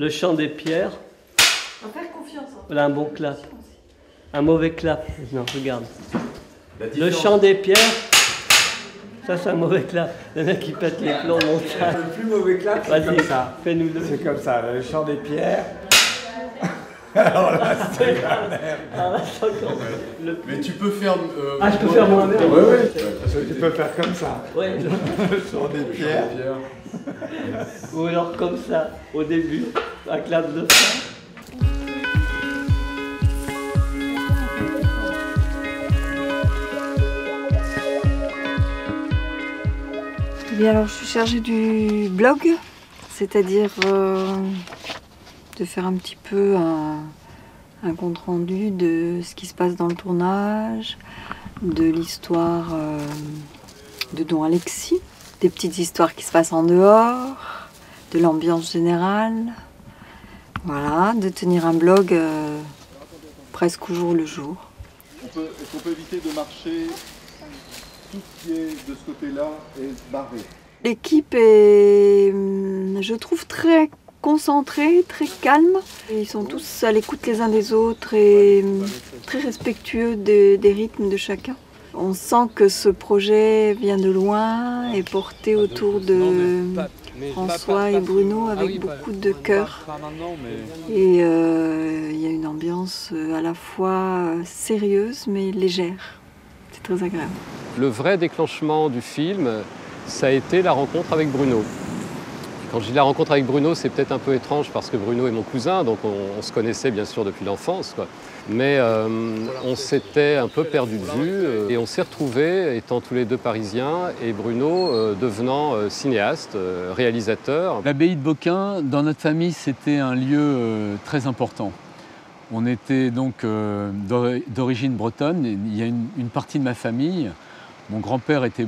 Le chant des pierres. On va faire confiance. Hein. Voilà un bon clap. Un mauvais clap. Non, regarde. Le chant des pierres. Ça, c'est un mauvais clap. Le mec qui pète les plombs montagne. Le plus mauvais clap, c'est comme ça. Fais-nous-le. C'est comme ça, le chant des pierres. Alors là, c'est quand même. Mais tu peux faire. Ah, je peux faire moi-même. Oui, oui. Tu peux faire comme ça. Ouais. Le chant des pierres. Ou alors comme ça, au début, un clap de fin. Bien alors, je suis chargée du blog, c'est-à-dire de faire un petit peu un compte-rendu de ce qui se passe dans le tournage, de l'histoire de Don Alexis, des petites histoires qui se passent en dehors, de l'ambiance générale. Voilà, de tenir un blog presque au jour le jour. Est-ce qu'on peut éviter de marcher tout ce qui est de ce côté-là est barré? L'équipe est, je trouve, très concentrés, très calmes. Ils sont tous à l'écoute les uns des autres et très respectueux des rythmes de chacun. On sent que ce projet vient de loin et porté autour de François et Bruno avec beaucoup de cœur. Et il y a une ambiance à la fois sérieuse mais légère. C'est très agréable. Le vrai déclenchement du film, ça a été la rencontre avec Bruno. Quand je dis la rencontre avec Bruno, c'est peut-être un peu étrange parce que Bruno est mon cousin, donc on se connaissait bien sûr depuis l'enfance, quoi. Mais on s'était un peu perdu de vue et on s'est retrouvés étant tous les deux parisiens et Bruno devenant cinéaste, réalisateur. L'abbaye de Beaucain, dans notre famille, c'était un lieu très important. On était donc d'origine bretonne. Il y a une partie de ma famille, mon grand-père était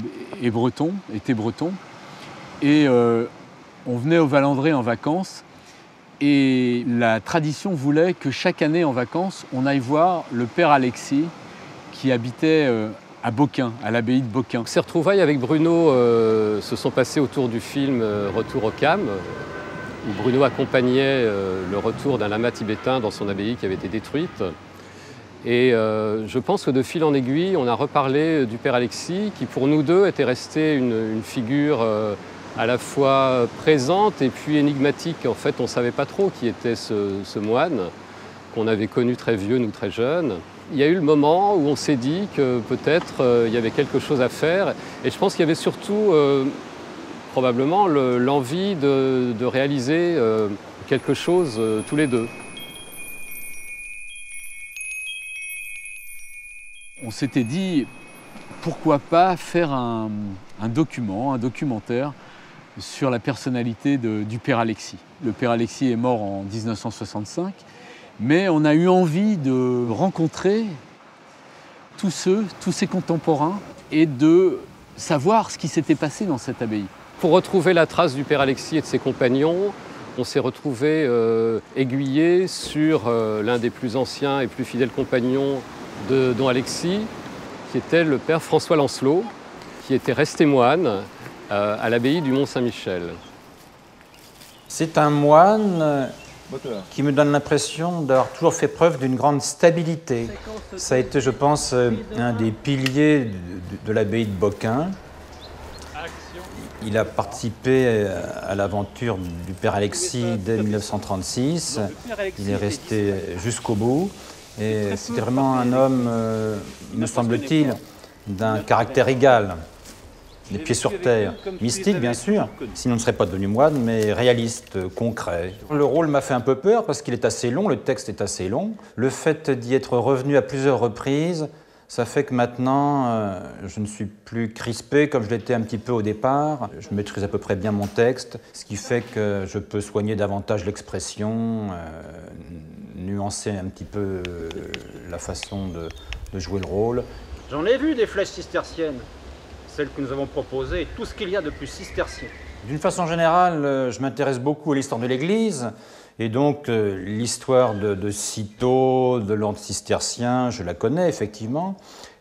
breton, et on venait au Valandré en vacances et la tradition voulait que chaque année en vacances, on aille voir le père Alexis qui habitait à Beaucain, à l'abbaye de Beaucain. Ces retrouvailles avec Bruno se sont passées autour du film Retour au Kham, où Bruno accompagnait le retour d'un lama tibétain dans son abbaye qui avait été détruite. Et je pense que de fil en aiguille, on a reparlé du père Alexis, qui pour nous deux était resté une figure à la fois présente et puis énigmatique. En fait, on ne savait pas trop qui était ce moine, qu'on avait connu très vieux, nous très jeunes. Il y a eu le moment où on s'est dit que peut-être il y avait quelque chose à faire. Et je pense qu'il y avait surtout probablement l'envie de réaliser quelque chose tous les deux. On s'était dit, pourquoi pas faire un documentaire sur la personnalité du père Alexis. Le père Alexis est mort en 1965, mais on a eu envie de rencontrer tous ses contemporains et de savoir ce qui s'était passé dans cette abbaye. Pour retrouver la trace du père Alexis et de ses compagnons, on s'est retrouvés aiguillés sur l'un des plus anciens et plus fidèles compagnons de Don Alexis, qui était le père François Lancelot, qui était resté moine à l'abbaye du Mont-Saint-Michel. C'est un moine qui me donne l'impression d'avoir toujours fait preuve d'une grande stabilité. Ça a été, je pense, un des piliers de l'abbaye de Beaucain. Il a participé à l'aventure du père Alexis dès 1936. Il est resté jusqu'au bout. Et c'était vraiment un homme, me semble-t-il, d'un caractère égal, les pieds sur terre. Mystique, bien sûr, sinon on ne serait pas devenu moine, mais réaliste, concret. Le rôle m'a fait un peu peur parce qu'il est assez long, le texte est assez long. Le fait d'y être revenu à plusieurs reprises, ça fait que maintenant, je ne suis plus crispé comme je l'étais un petit peu au départ. Je maîtrise à peu près bien mon texte, ce qui fait que je peux soigner davantage l'expression, nuancer un petit peu la façon de jouer le rôle. J'en ai vu des flèches cisterciennes, celles que nous avons proposées, tout ce qu'il y a de plus cistercien. D'une façon générale, je m'intéresse beaucoup à l'histoire de l'Église, et donc l'histoire de Cîteaux, de l'ordre cistercien, je la connais effectivement.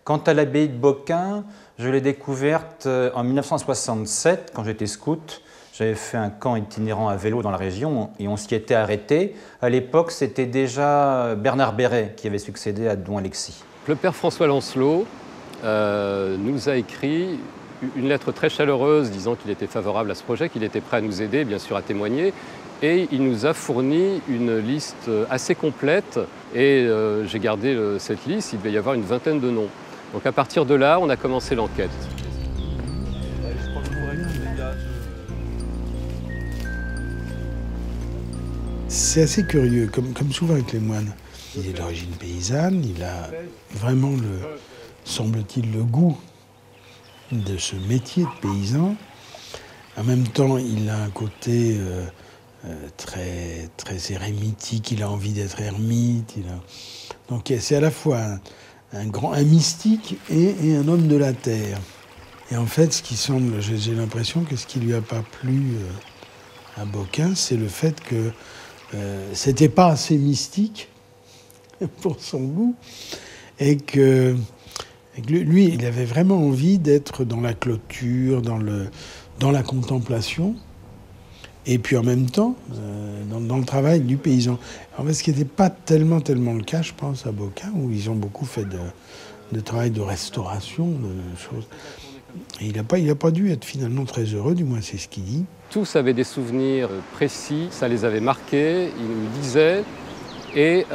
Quant à l'abbaye de Beaucain, je l'ai découverte en 1967, quand j'étais scout. J'avais fait un camp itinérant à vélo dans la région et on s'y était arrêté. À l'époque, c'était déjà Bernard Béret qui avait succédé à Don Alexis. Le père François Lancelot nous a écrit une lettre très chaleureuse disant qu'il était favorable à ce projet, qu'il était prêt à nous aider, bien sûr à témoigner. Et il nous a fourni une liste assez complète et j'ai gardé cette liste, il devait y avoir une vingtaine de noms. Donc à partir de là, on a commencé l'enquête. C'est assez curieux, comme souvent avec les moines. Il est d'origine paysanne, il a vraiment, semble-t-il, le goût de ce métier de paysan. En même temps, il a un côté très, très érémitique, il a envie d'être ermite. Donc c'est à la fois un mystique et un homme de la terre. Et en fait, ce qui semble, j'ai l'impression que ce qui lui a pas plu à Boquin, c'est le fait que c'était pas assez mystique pour son goût et que lui, il avait vraiment envie d'être dans la clôture, dans la contemplation, et puis en même temps, dans le travail du paysan. En fait, ce qui n'était pas tellement le cas, je pense, à Boquin, où ils ont beaucoup fait de travail de restauration, de choses. Et il n'a pas dû être finalement très heureux, du moins c'est ce qu'il dit. Tous avaient des souvenirs précis, ça les avait marqués, ils nous disaient. Et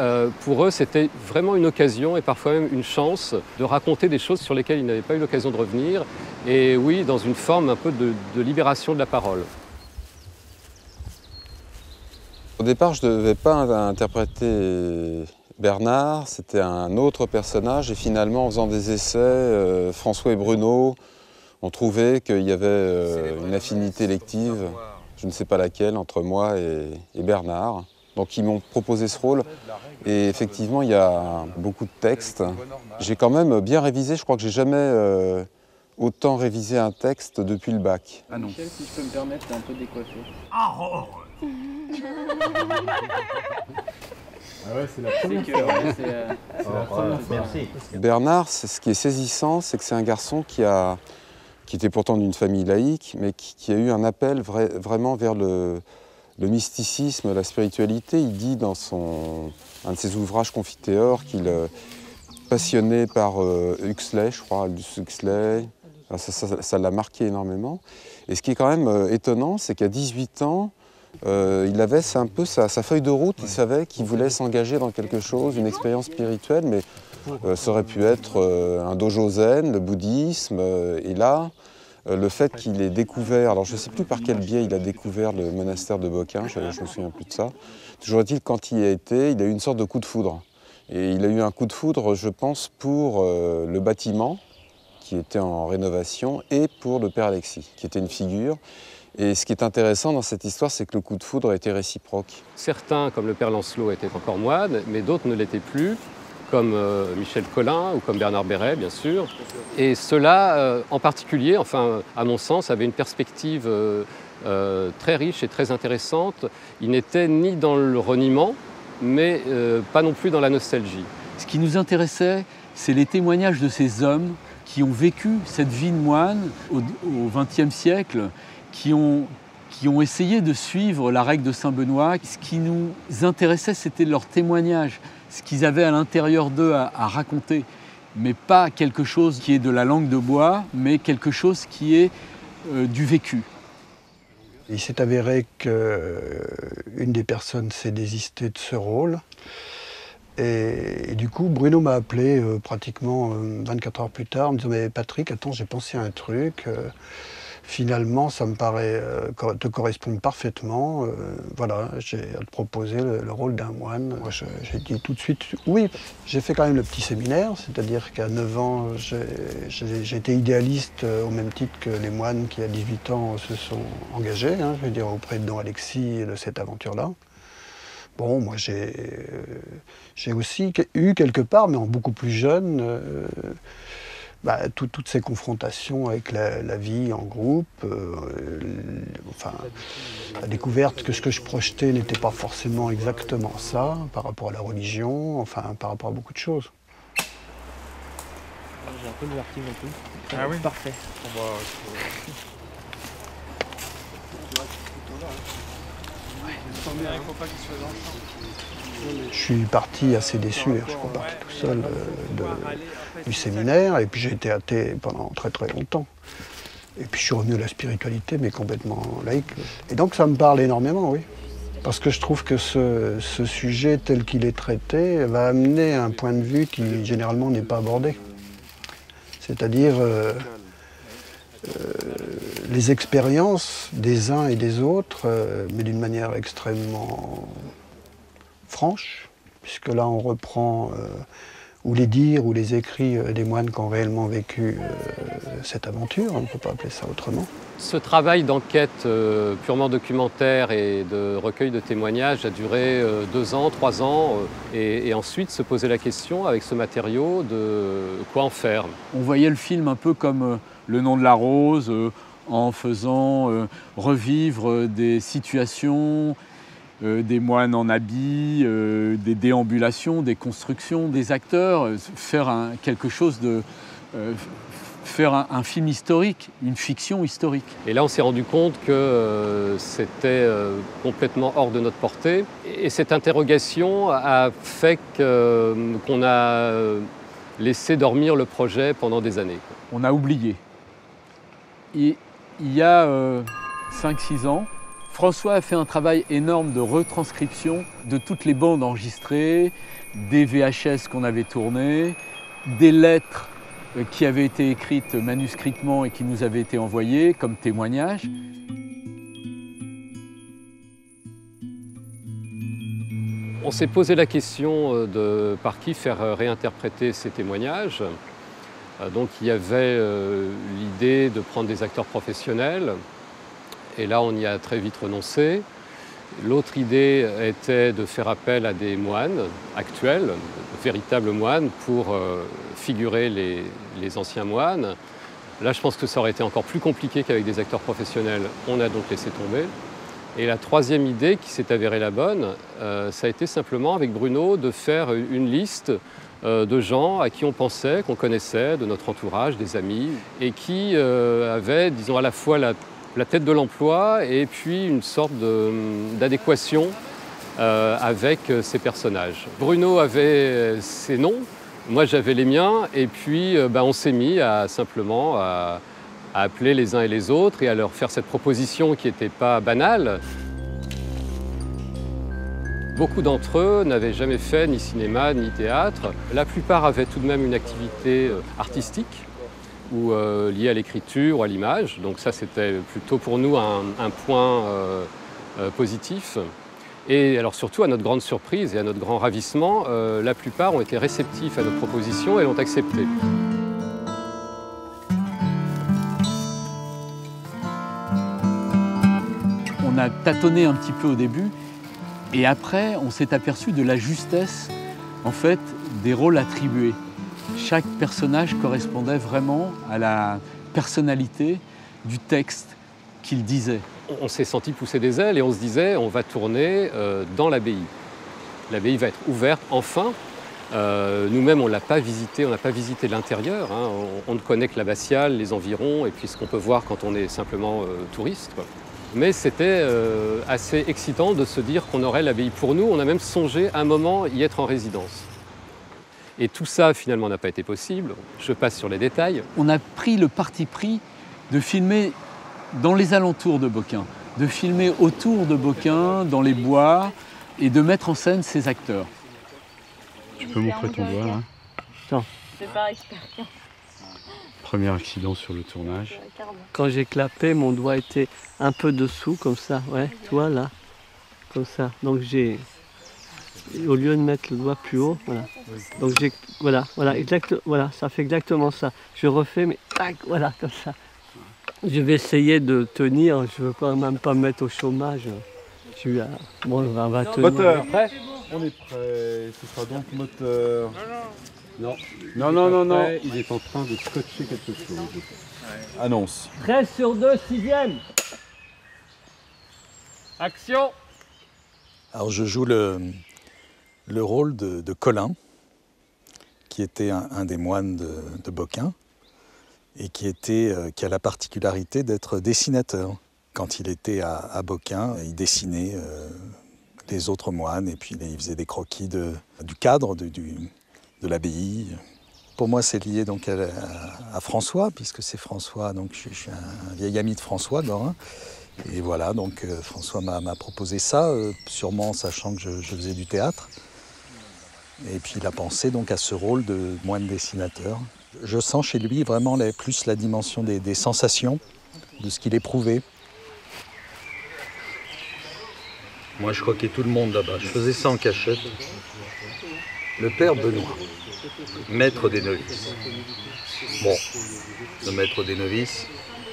pour eux, c'était vraiment une occasion et parfois même une chance de raconter des choses sur lesquelles ils n'avaient pas eu l'occasion de revenir. Et oui, dans une forme un peu de libération de la parole. Au départ, je ne devais pas interpréter Bernard, c'était un autre personnage. Et finalement, en faisant des essais, François et Bruno ont trouvé qu'il y avait une affinité lective, je ne sais pas laquelle, entre moi et Bernard. Donc ils m'ont proposé ce rôle et effectivement il y a beaucoup de textes. J'ai quand même bien révisé, je crois que j'ai jamais autant révisé un texte depuis le bac. Ah non. Michel, si je peux me permettre, t'es un peu décoiffé. Ah ouais, c'est la première fois. Merci. Bernard, ce qui est saisissant, c'est que c'est un garçon qui était pourtant d'une famille laïque, mais qui a eu un appel vraiment vers le mysticisme, la spiritualité. Il dit dans un de ses ouvrages Confiteor qu'il est passionné par Huxley, je crois, Aldous Huxley. Ça l'a marqué énormément. Et ce qui est quand même étonnant, c'est qu'à 18 ans, il avait un peu sa feuille de route. Il savait qu'il voulait s'engager dans quelque chose, une expérience spirituelle, mais ça aurait pu être un dojo zen, le bouddhisme. Et là, le fait qu'il ait découvert, alors je ne sais plus par quel biais il a découvert le monastère de Boquin, je ne me souviens plus de ça. Toujours est-il, quand il y a été, il a eu une sorte de coup de foudre. Et il a eu un coup de foudre, je pense, pour le bâtiment, qui était en rénovation, et pour le père Alexis, qui était une figure. Et ce qui est intéressant dans cette histoire, c'est que le coup de foudre a été réciproque. Certains, comme le père Lancelot, étaient encore moines, mais d'autres ne l'étaient plus, comme Michel Collin ou comme Bernard Béret, bien sûr. Et ceux-là, en particulier, enfin, à mon sens, avaient une perspective très riche et très intéressante. Ils n'étaient ni dans le reniement, mais pas non plus dans la nostalgie. Ce qui nous intéressait, c'est les témoignages de ces hommes qui ont vécu cette vie de moine au XXe siècle, qui ont essayé de suivre la règle de Saint-Benoît. Ce qui nous intéressait, c'était leur témoignage, ce qu'ils avaient à l'intérieur d'eux à raconter, mais pas quelque chose qui est de la langue de bois, mais quelque chose qui est du vécu. Il s'est avéré qu'une des personnes s'est désistée de ce rôle. Et du coup, Bruno m'a appelé pratiquement 24 heures plus tard en me disant « Mais Patrick, attends, j'ai pensé à un truc. Finalement, ça me paraît te correspondre parfaitement. Voilà, j'ai à te proposer le rôle d'un moine. » Moi, j'ai dit tout de suite oui. J'ai fait quand même le petit séminaire, c'est-à-dire qu'à 9 ans, j'ai été idéaliste au même titre que les moines qui, à 18 ans, se sont engagés, je veux dire, auprès de Don Alexis de cette aventure-là. Bon, moi, j'ai aussi eu quelque part, mais en beaucoup plus jeune, toutes ces confrontations avec la vie en groupe, enfin, la découverte que ce que je projetais n'était pas forcément exactement ça, par rapport à la religion, enfin, par rapport à beaucoup de choses. J'ai un peu le vertige en plus. Ah oui. Parfait. Je suis parti assez déçu, je suis reparti tout seul du séminaire et puis j'ai été athée pendant très très longtemps. Et puis je suis revenu à la spiritualité mais complètement laïque. Et donc ça me parle énormément, oui. Parce que je trouve que ce sujet tel qu'il est traité va amener un point de vue qui généralement n'est pas abordé. C'est-à-dire les expériences des uns et des autres, mais d'une manière extrêmement franche, puisque là on reprend ou les dires ou les écrits des moines qui ont réellement vécu cette aventure, on ne peut pas appeler ça autrement. Ce travail d'enquête purement documentaire et de recueil de témoignages a duré 2 ans, 3 ans, et ensuite se poser la question avec ce matériau de quoi en faire. On voyait le film un peu comme Le nom de la rose, en faisant revivre des situations, des moines en habit, des déambulations, des constructions, des acteurs, faire quelque chose de... faire un film historique, une fiction historique. Et là, on s'est rendu compte que c'était complètement hors de notre portée. Et cette interrogation a fait qu'on a laissé dormir le projet pendant des années. On a oublié. Et il y a 5-6 ans, François a fait un travail énorme de retranscription de toutes les bandes enregistrées, des VHS qu'on avait tournées, des lettres qui avaient été écrites manuscritement et qui nous avaient été envoyées comme témoignages. On s'est posé la question de par qui faire réinterpréter ces témoignages. Donc il y avait l'idée de prendre des acteurs professionnels, et là on y a très vite renoncé. L'autre idée était de faire appel à des moines actuels, de véritables moines, pour figurer les anciens moines. Là, je pense que ça aurait été encore plus compliqué qu'avec des acteurs professionnels. On a donc laissé tomber. Et la troisième idée, qui s'est avérée la bonne, ça a été simplement, avec Bruno, de faire une liste de gens à qui on pensait, qu'on connaissait, de notre entourage, des amis, et qui avaient, disons, à la fois la tête de l'emploi et puis une sorte d'adéquation avec ces personnages. Bruno avait ses noms, moi j'avais les miens, et puis on s'est mis simplement à appeler les uns et les autres et à leur faire cette proposition qui n'était pas banale. Beaucoup d'entre eux n'avaient jamais fait ni cinéma ni théâtre. La plupart avaient tout de même une activité artistique ou liée à l'écriture ou à l'image. Donc ça, c'était plutôt pour nous un point positif. Et alors surtout, à notre grande surprise et à notre grand ravissement, la plupart ont été réceptifs à nos propositions et l'ont accepté. On a tâtonné un petit peu au début, et après, on s'est aperçu de la justesse, en fait, des rôles attribués. Chaque personnage correspondait vraiment à la personnalité du texte qu'il disait. On s'est senti pousser des ailes et on se disait, on va tourner dans l'abbaye. L'abbaye va être ouverte, enfin. Nous-mêmes, on n'a pas visité l'intérieur. Hein. On ne connaît que l'abbatiale, les environs, et puis ce qu'on peut voir quand on est simplement touriste, quoi. Mais c'était assez excitant de se dire qu'on aurait l'abbaye pour nous. On a même songé un moment y être en résidence. Et tout ça, finalement, n'a pas été possible. Je passe sur les détails. On a pris le parti pris de filmer dans les alentours de Bocain, de filmer autour de Bocain, dans les bois, et de mettre en scène ces acteurs. Tu peux montrer ton doigt, là? Non. C'est par expérience. Premier accident sur le tournage. Quand j'ai clapé, mon doigt était un peu dessous, comme ça, ouais, tu vois, là, comme ça. Donc j'ai, au lieu de mettre le doigt plus haut, voilà. Donc j'ai, voilà, ça fait exactement ça. Je refais, mais tac, voilà, comme ça. Je vais essayer de tenir, je ne veux même pas me mettre au chômage. Bon, on va tenir. Moteur, prêt? On est prêt, ce sera donc moteur. Non, il est en train de scotcher quelque chose. Annonce. 13 sur 2, 6e. Action. Alors je joue le rôle de Colin, qui était un des moines de Bocain, et qui a la particularité d'être dessinateur. quand il était à Beaucain, il dessinait les autres moines et puis il faisait des croquis du cadre de l'abbaye. Pour moi, c'est lié donc à François, puisque c'est François, donc je suis un vieil ami de François Gorin. Et voilà, donc François m'a proposé ça, sûrement en sachant que je faisais du théâtre. Et puis il a pensé donc à ce rôle de moine dessinateur. Je sens chez lui vraiment plus la dimension des sensations, de ce qu'il éprouvait. Moi, je croquais tout le monde là-bas. Je faisais ça en cachette. Le père Benoît, maître des novices. Bon, le maître des novices,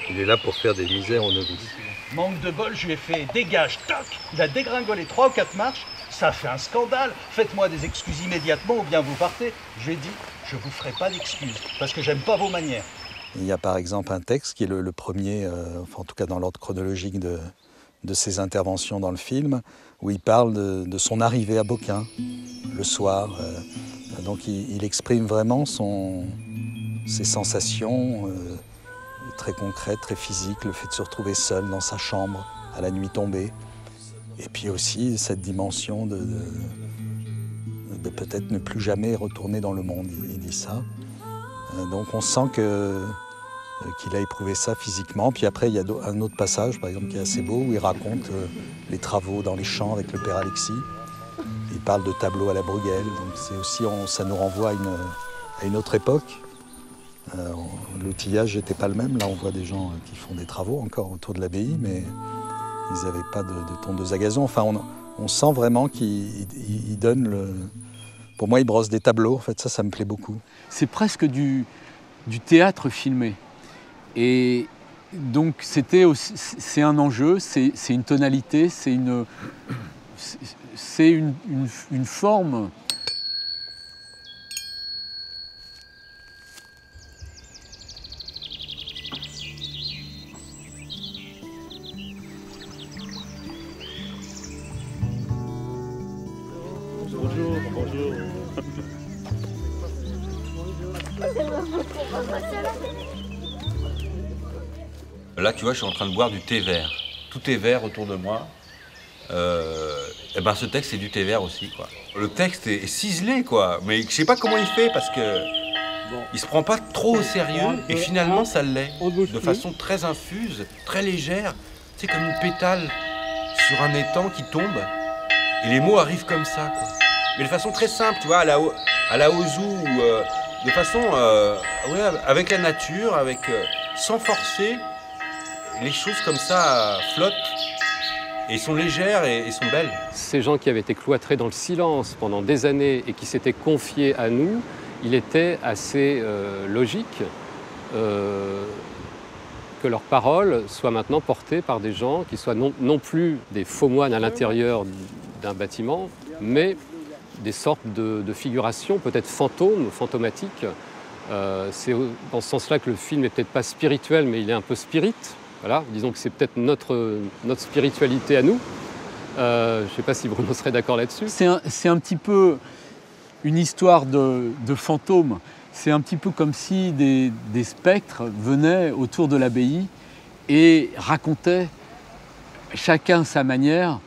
il est là pour faire des misères aux novices. Manque de bol, je lui ai fait dégage, toc. Il a dégringolé 3 ou 4 marches. Ça a fait un scandale. Faites-moi des excuses immédiatement ou bien vous partez. Je lui ai dit, je vous ferai pas d'excuses parce que j'aime pas vos manières. Il y a par exemple un texte qui est le premier, enfin, en tout cas dans l'ordre chronologique de ses interventions dans le film, où il parle de son arrivée à Beaucain, le soir. Donc il exprime vraiment ses sensations très concrètes, très physiques, le fait de se retrouver seul dans sa chambre à la nuit tombée. Et puis aussi cette dimension de peut-être ne plus jamais retourner dans le monde, il dit ça. Donc on sent qu'il a éprouvé ça physiquement. Puis après, il y a un autre passage, par exemple, qui est assez beau, où il raconte les travaux dans les champs avec le père Alexis. Il parle de tableaux à la Bruegel. Donc c'est aussi, ça nous renvoie à une autre époque. L'outillage n'était pas le même. Là, on voit des gens qui font des travaux encore autour de l'abbaye, mais ils n'avaient pas de tondeuse à gazon. Enfin, on sent vraiment qu'il donne Pour moi, il brosse des tableaux. En fait, ça me plaît beaucoup. C'est presque du théâtre filmé. Et donc c'est un enjeu, c'est une tonalité, c'est une forme. Bonjour, bonjour. Là, tu vois, je suis en train de boire du thé vert. Tout est vert autour de moi. Et ben, ce texte, c'est du thé vert aussi, quoi. Le texte est ciselé, quoi. Mais je sais pas comment il fait, parce que il se prend pas trop au sérieux, et finalement, ça l'est. De façon très infuse, très légère. C'est comme une pétale sur un étang qui tombe, et les mots arrivent comme ça, quoi. Mais de façon très simple, tu vois, à la Ozu, de façon, ouais, avec la nature, sans forcer. Les choses comme ça flottent et sont légères et sont belles. Ces gens qui avaient été cloîtrés dans le silence pendant des années et qui s'étaient confiés à nous, il était assez logique que leurs paroles soient maintenant portées par des gens qui soient non plus des faux moines à l'intérieur d'un bâtiment, mais des sortes de figurations, peut-être fantomatiques. C'est dans ce sens-là que le film n'est peut-être pas spirituel, mais il est un peu spirit. Voilà, disons que c'est peut-être notre spiritualité à nous. Je ne sais pas si Bruno serait d'accord là-dessus. C'est un petit peu une histoire de fantômes. C'est un petit peu comme si des spectres venaient autour de l'abbaye et racontaient, chacun à sa manière,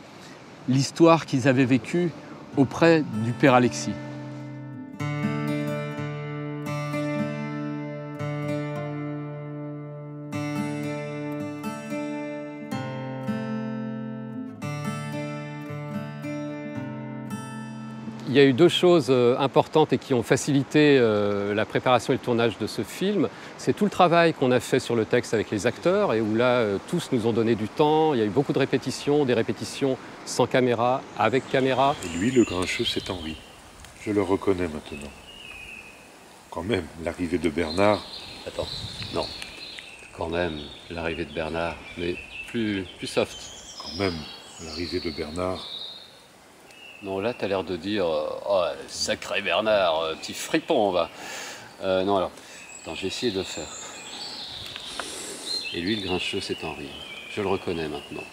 l'histoire qu'ils avaient vécue auprès du père Alexis. Il y a eu deux choses importantes et qui ont facilité la préparation et le tournage de ce film. C'est tout le travail qu'on a fait sur le texte avec les acteurs et où là, tous nous ont donné du temps. Il y a eu beaucoup de répétitions, des répétitions sans caméra, avec caméra. Et lui, le grincheux, c'est Henri. Je le reconnais maintenant. Quand même, l'arrivée de Bernard... Attends, non. Quand même, l'arrivée de Bernard, mais plus soft. Quand même, l'arrivée de Bernard... Non, là, tu as l'air de dire oh, sacré Bernard, petit fripon, va. Non, alors, attends, je vais essayer de le faire. Et lui, le grincheux, c'est Henri. Je le reconnais maintenant.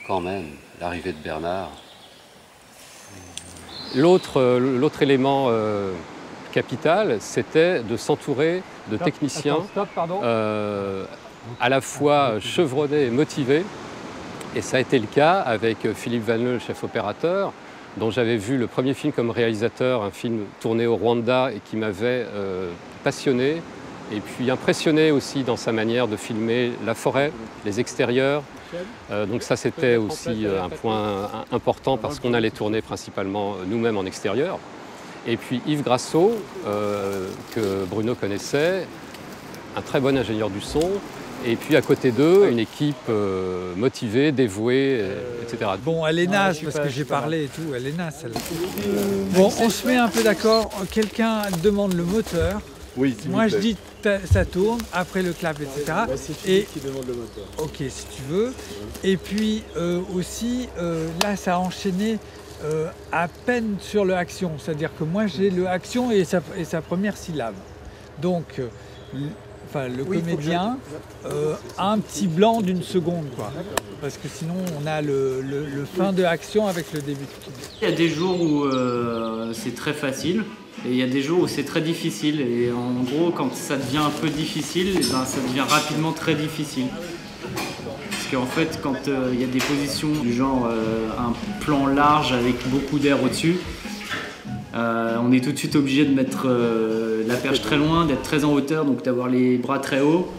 Quand même, l'arrivée de Bernard. L'autre élément capital, c'était de s'entourer de techniciens à la fois chevronné et motivé. Et ça a été le cas avec Philippe Vanneleu, le chef opérateur, dont j'avais vu le premier film comme réalisateur, un film tourné au Rwanda et qui m'avait passionné et puis impressionné aussi dans sa manière de filmer la forêt, les extérieurs. Donc ça c'était aussi un point important parce qu'on allait tourner principalement nous-mêmes en extérieur. Et puis Yves Grasso, que Bruno connaissait, un très bon ingénieur du son. Et puis à côté d'eux, une équipe motivée, dévouée, etc. Bon, elle est naze parce que j'ai parlé et tout, elle est naze celle-là. Bon, on se met un peu d'accord, quelqu'un demande le moteur. Oui, moi je dis ça tourne, après le clap, etc. Bah, c'est Philippe qui demande le moteur. Ok, si tu veux. Et puis aussi, là ça a enchaîné à peine sur le action, c'est-à-dire que moi j'ai le action et sa première syllabe. Donc, le comédien a un petit blanc d'une seconde, quoi. Parce que sinon on a le fin de action avec le début. Il y a des jours où c'est très facile et il y a des jours où c'est très difficile. Et en gros, quand ça devient un peu difficile, eh ben, ça devient rapidement très difficile. Parce qu'en fait, quand il y a des positions du genre un plan large avec beaucoup d'air au-dessus, on est tout de suite obligé de mettre la perche très loin, d'être très en hauteur, donc d'avoir les bras très hauts.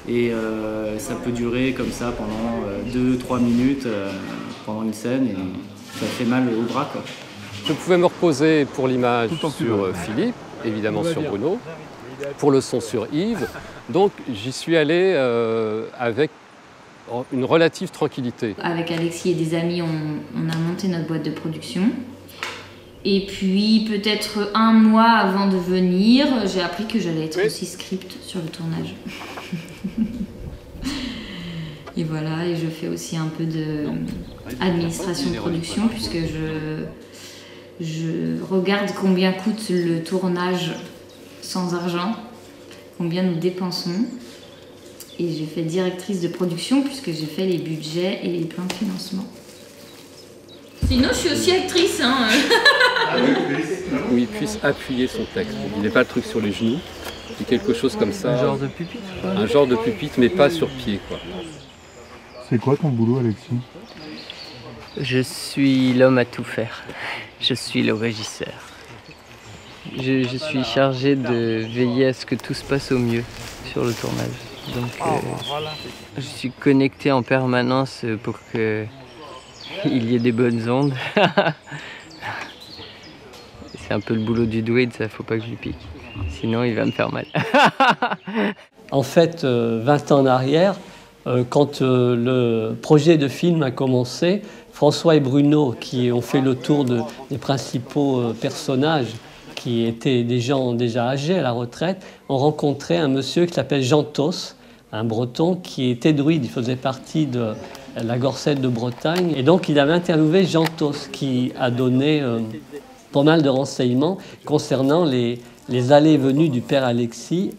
Et ça peut durer comme ça pendant 2-3 minutes pendant une scène et ça fait mal aux bras, quoi. Je pouvais me reposer pour l'image sur Philippe, évidemment sur Bruno, pour le son sur Yves. Donc j'y suis allé avec une relative tranquillité. Avec Alexis et des amis, on a monté notre boîte de production. Et puis, peut-être un mois avant de venir, j'ai appris que j'allais être aussi script sur le tournage. Et voilà, et je fais aussi un peu d'administration de production, puisque je regarde combien coûte le tournage sans argent, combien nous dépensons. Et j'ai fait directrice de production, puisque j'ai fait les budgets et les plans de financement. Sinon, je suis aussi actrice, hein. Où il puisse appuyer son texte. Il n'est pas le truc sur les genoux, c'est quelque chose comme ça. Un genre de pupitre, quoi. Un genre de pupitre, mais pas sur pied, quoi. C'est quoi ton boulot, Alexis? Je suis l'homme à tout faire. Je suis le régisseur. Je suis chargé de veiller à ce que tout se passe au mieux sur le tournage. Donc, je suis connecté en permanence pour que il y ait des bonnes ondes. C'est un peu le boulot du druide, ça faut pas que je lui pique. Sinon il va me faire mal. En fait, 20 ans en arrière, quand le projet de film a commencé, François et Bruno, qui ont fait le tour des principaux personnages, qui étaient des gens déjà âgés à la retraite, ont rencontré un monsieur qui s'appelle Jean Tos, un breton qui était druide, il faisait partie de la Gorsette de Bretagne. Et donc il avait interviewé Jean Tos, qui a donné pas mal de renseignements concernant les allées et venues du père Alexis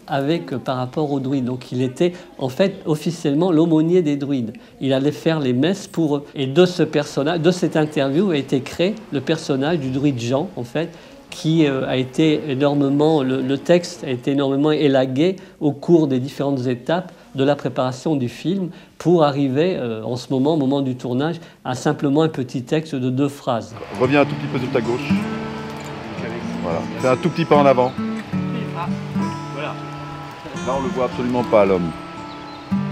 par rapport aux druides. Donc il était en fait officiellement l'aumônier des druides. Il allait faire les messes pour eux. Et de ce personnage, de cette interview a été créé le personnage du druide Jean, en fait, qui a été énormément, le texte a été énormément élagué au cours des différentes étapes de la préparation du film pour arriver en ce moment, au moment du tournage, à simplement un petit texte de 2 phrases. Reviens un tout petit peu sur ta gauche. Voilà. Fais un tout petit pas en avant. Voilà. Là, on le voit absolument pas, l'homme.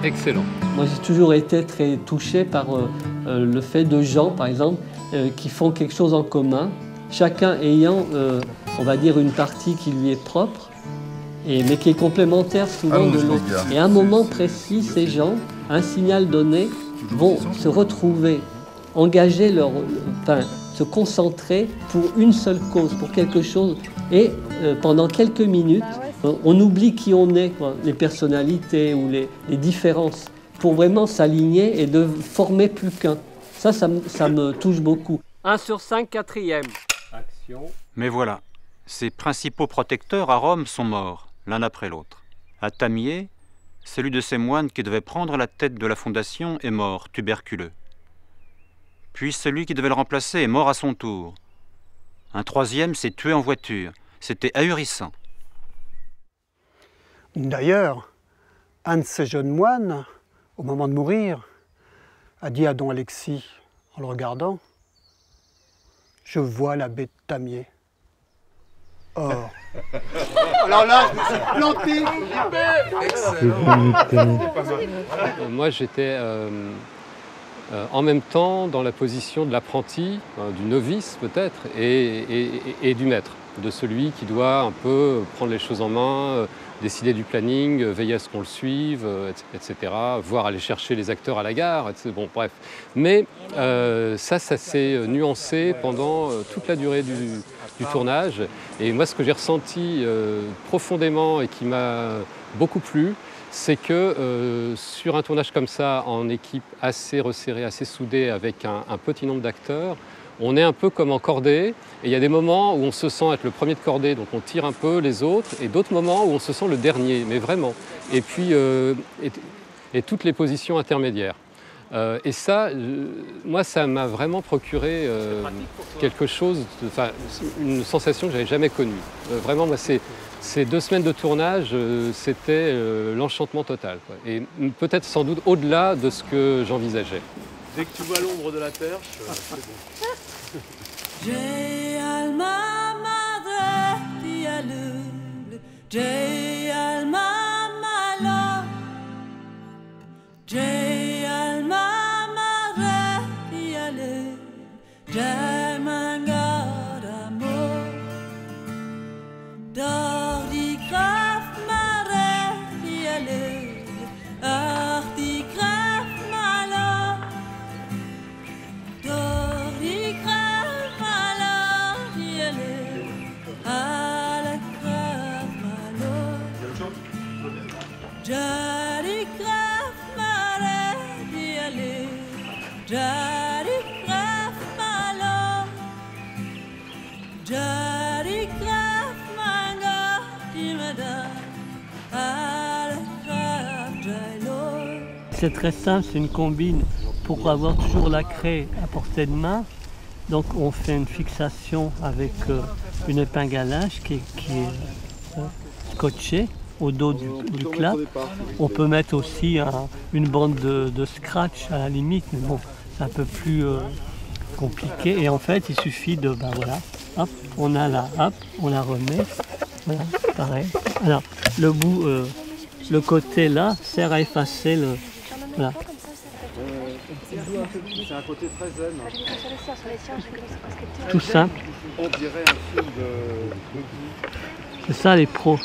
Excellent. Moi, j'ai toujours été très touché par le fait de gens, par exemple, qui font quelque chose en commun, chacun ayant, on va dire, une partie qui lui est propre, mais qui est complémentaire souvent de l'autre. Et à un moment précis, ces gens, à un signal donné, vont se retrouver, engager se concentrer pour une seule cause, pour quelque chose. Et pendant quelques minutes, on oublie qui on est, quoi, les personnalités ou les différences, pour vraiment s'aligner et de former plus qu'un. Ça me touche beaucoup. 1 sur 5, 4e. Action. Mais voilà, ses principaux protecteurs à Rome sont morts, l'un après l'autre. À Tamier, celui de ces moines qui devait prendre la tête de la fondation est mort, tuberculeux. Puis celui qui devait le remplacer est mort à son tour. Un 3e s'est tué en voiture. C'était ahurissant. D'ailleurs, Un de ces jeunes moines, au moment de mourir, a dit à don Alexis, en le regardant, « Je vois l'abbé de Tamier. » Or. Alors là, je me suis planté. Moi, j'étais en même temps dans la position de l'apprenti, du novice peut-être, et du maître, de celui qui doit un peu prendre les choses en main, décider du planning, veiller à ce qu'on le suive, etc., voire aller chercher les acteurs à la gare, etc. Bon, bref. Mais ça s'est nuancé pendant toute la durée du tournage. Et moi, ce que j'ai ressenti profondément et qui m'a beaucoup plu, c'est que sur un tournage comme ça, en équipe assez resserrée, assez soudée, avec un petit nombre d'acteurs, on est un peu comme en cordée, et il y a des moments où on se sent être le premier de cordée, donc on tire un peu les autres, et d'autres moments où on se sent le dernier, mais vraiment. Et puis, et toutes les positions intermédiaires. Et ça, moi, ça m'a vraiment procuré quelque chose, une sensation que je n'avais jamais connue. Vraiment, moi, ces 2 semaines de tournage, c'était l'enchantement total, quoi. Et peut-être sans doute au-delà de ce que j'envisageais. Dès que tu vois l'ombre de la perche, c'est bon. J'ai alma madre dialul, j'ai alma malo, j'ai alma madre dialul, j'ai mangaramo, dordi kraft madre dialul, ardi kraft malo, dordi kraft malo dialul, ala kraft malo, jadi kraft malo dialul, jadi kraft malo, jadi kraft manga dimada, ala kraft jalo. C'est très simple, c'est une combine pour avoir toujours la craie à portée de main. Donc on fait une fixation avec une épingle à linge qui est scotchée au dos du clap. On peut mettre aussi une bande de scratch à la limite, mais bon, c'est un peu plus compliqué. Et en fait, il suffit de, ben voilà, hop, on a là, hop, on la remet, voilà, pareil. Alors, le bout, le côté là, sert à effacer le, voilà. C'est un côté très zen. Tout simple. On dirait un film de goût. C'est ça les pros.